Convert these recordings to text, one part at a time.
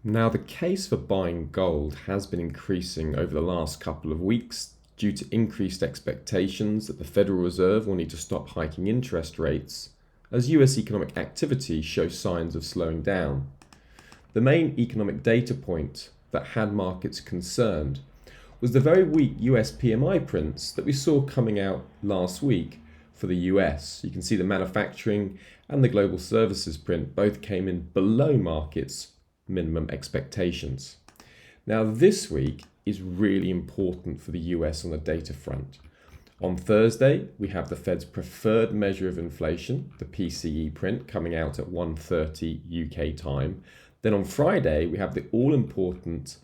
Now, the case for buying gold has been increasing over the last couple of weeks due to increased expectations that the Federal Reserve will need to stop hiking interest rates as US economic activity shows signs of slowing down. The main economic data point that had markets concerned was the very weak US PMI prints that we saw coming out last week for the US. You can see the manufacturing and the global services print both came in below markets' minimum expectations. Now, this week is really important for the US on the data front. On Thursday, we have the Fed's preferred measure of inflation, the PCE print, coming out at 1:30 UK time. Then on Friday, we have the all-important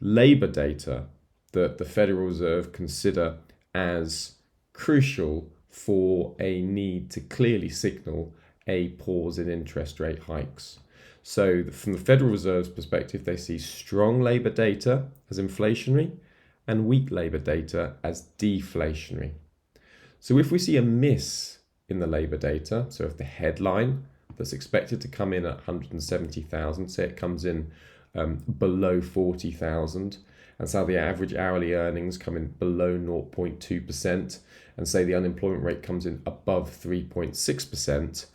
labour data that the Federal Reserve consider as crucial for a need to clearly signal a pause in interest rate hikes. So from the Federal Reserve's perspective, they see strong labour data as inflationary and weak labour data as deflationary. So if we see a miss in the labour data, so if the headline that's expected to come in at 170,000, say it comes in below 40,000, and so the average hourly earnings come in below 0.2%, and say the unemployment rate comes in above 3.6%,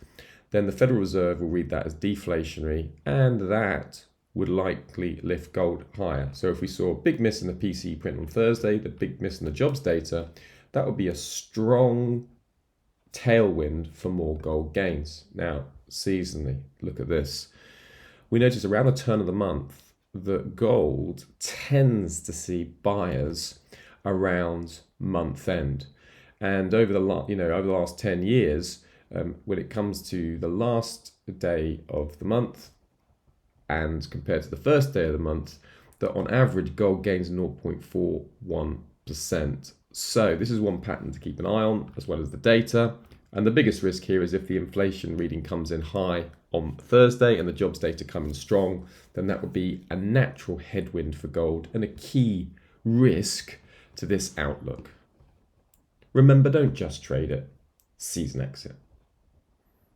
then the Federal Reserve will read that as deflationary, and that would likely lift gold higher. So if we saw a big miss in the PCE print on Thursday, the big miss in the jobs data, that would be a strong tailwind for more gold gains. Now, seasonally, look at this. We notice around the turn of the month that gold tends to see buyers around month end. And over the last 10 years, when it comes to the last day of the month and compared to the first day of the month, that on average gold gains 0.41%. So this is one pattern to keep an eye on, as well as the data. And the biggest risk here is if the inflation reading comes in high on Thursday and the jobs data come in strong, then that would be a natural headwind for gold and a key risk to this outlook. Remember, don't just trade it, season exit.